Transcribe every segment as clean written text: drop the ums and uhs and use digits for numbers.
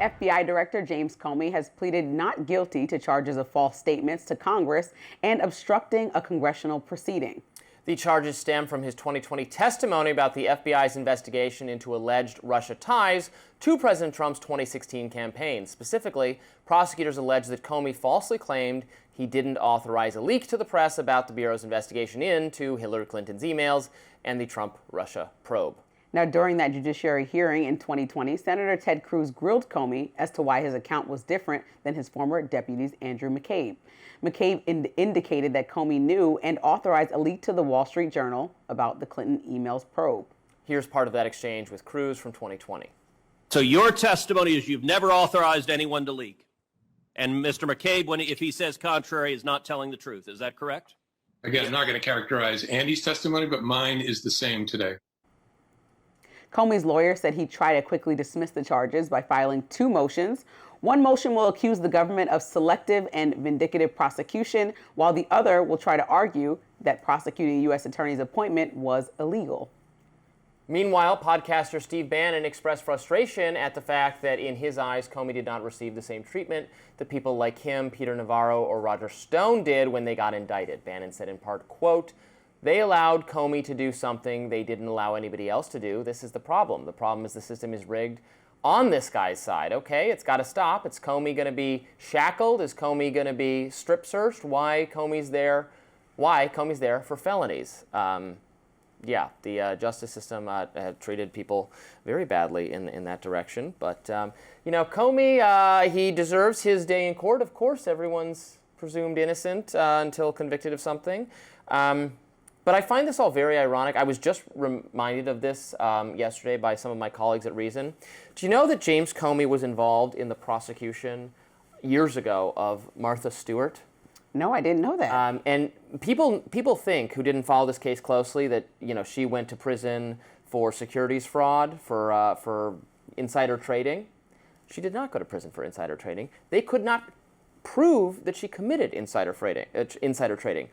FBI Director James Comey has pleaded not guilty to charges of false statements to Congress and obstructing a congressional proceeding. The charges stem from his 2020 testimony about the FBI's investigation into alleged Russia ties to President Trump's 2016 campaign. Specifically, prosecutors allege that Comey falsely claimed he didn't authorize a leak to the press about the Bureau's investigation into Hillary Clinton's emails and the Trump-Russia probe. Now, during that judiciary hearing in 2020, Senator Ted Cruz grilled Comey as to why his account was different than his former deputy's Andrew McCabe. McCabe indicated that Comey knew and authorized a leak to the Wall Street Journal about the Clinton emails probe. Here's part of that exchange with Cruz from 2020. So your testimony is you've never authorized anyone to leak. And Mr. McCabe, if he says contrary, is not telling the truth. Is that correct? Again, I'm not going to characterize Andy's testimony, but mine is the same today. Comey's lawyer said he'd try to quickly dismiss the charges by filing two motions. One motion will accuse the government of selective and vindictive prosecution, while the other will try to argue that prosecuting a U.S. attorney's appointment was illegal. Meanwhile, podcaster Steve Bannon expressed frustration at the fact that in his eyes, Comey did not receive the same treatment that people like him, Peter Navarro, or Roger Stone did when they got indicted. Bannon said in part, quote, "They allowed Comey to do something they didn't allow anybody else to do. This is the problem. The problem is the system is rigged on this guy's side. Okay, it's got to stop. Is Comey going to be shackled? Is Comey going to be strip searched? Why Comey's there for felonies?" The justice system had treated people very badly in that direction. But, Comey, he deserves his day in court. Of course, everyone's presumed innocent until convicted of something. But I find this all very ironic. I was just reminded of this yesterday by some of my colleagues at Reason. Do you know that James Comey was involved in the prosecution years ago of Martha Stewart? No, I didn't know that. And people think, who didn't follow this case closely, that she went to prison for securities fraud, for insider trading. She did not go to prison for insider trading. They could not prove that she committed insider trading.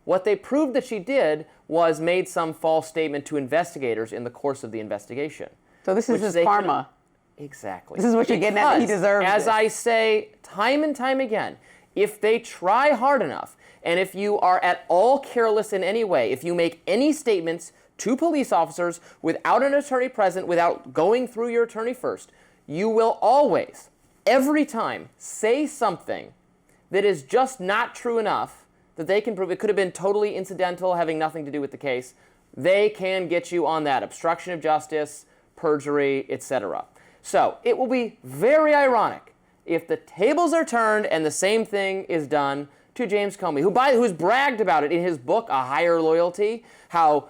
What they proved that she did was made some false statement to investigators in the course of the investigation. So this is his karma. Exactly. This is what you're getting at. He deserves as this. I say time and time again, if they try hard enough, and if you are at all careless in any way, if you make any statements to police officers without an attorney present, without going through your attorney first, you will always, every time, say something that is just not true enough that they can prove it could have been totally incidental, having nothing to do with the case. They can get you on that. Obstruction of justice, perjury, etc. So it will be very ironic if the tables are turned and the same thing is done to James Comey, who's bragged about it in his book, A Higher Loyalty, how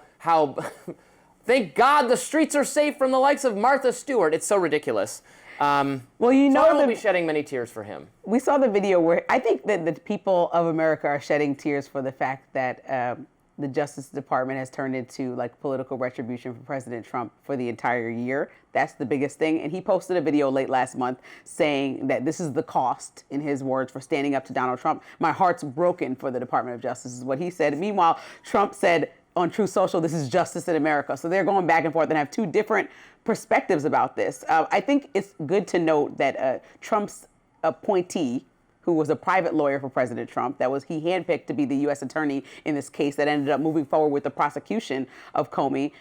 thank God the streets are safe from the likes of Martha Stewart. It's so ridiculous. So I will be shedding many tears for him. We saw the video where I think that the people of America are shedding tears for the fact that the Justice Department has turned into political retribution for President Trump for the entire year. That's the biggest thing. And he posted a video late last month saying that this is the cost, in his words, for standing up to Donald Trump. My heart's broken for the Department of Justice is what he said. Meanwhile, Trump said on Truth Social, this is justice in America. So they're going back and forth and have two different perspectives about this. I think it's good to note that Trump's appointee, who was a private lawyer for President Trump, he handpicked to be the U.S. attorney in this case that ended up moving forward with the prosecution of Comey.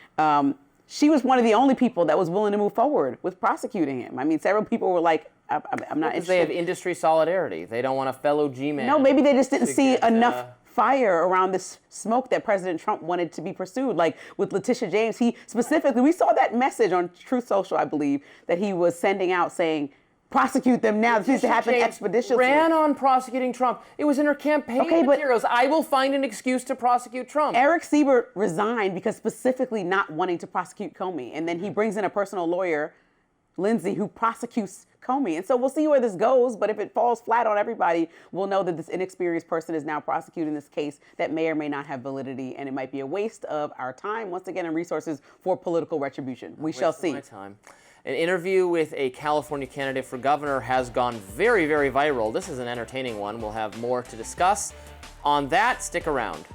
She was one of the only people that was willing to move forward with prosecuting him. I mean, several people were like, I'm not interested. They have industry solidarity. They don't want a fellow G-man. No, maybe they just didn't see enough fire around this smoke that President Trump wanted to be pursued. Like with Letitia James, we saw that message on Truth Social, I believe, that he was sending out saying, prosecute them now. This needs to happen expeditiously. Ran on prosecuting Trump. It was in her campaign materials. I will find an excuse to prosecute Trump. Eric Siebert resigned because specifically not wanting to prosecute Comey. And then he brings in a personal lawyer, Lindsay, who prosecutes Comey. And so we'll see where this goes. But if it falls flat on everybody, we'll know that this inexperienced person is now prosecuting this case that may or may not have validity. And it might be a waste of our time, once again, and resources for political retribution. We shall see. My time. An interview with a California candidate for governor has gone very, very viral. This is an entertaining one. We'll have more to discuss on that. Stick around.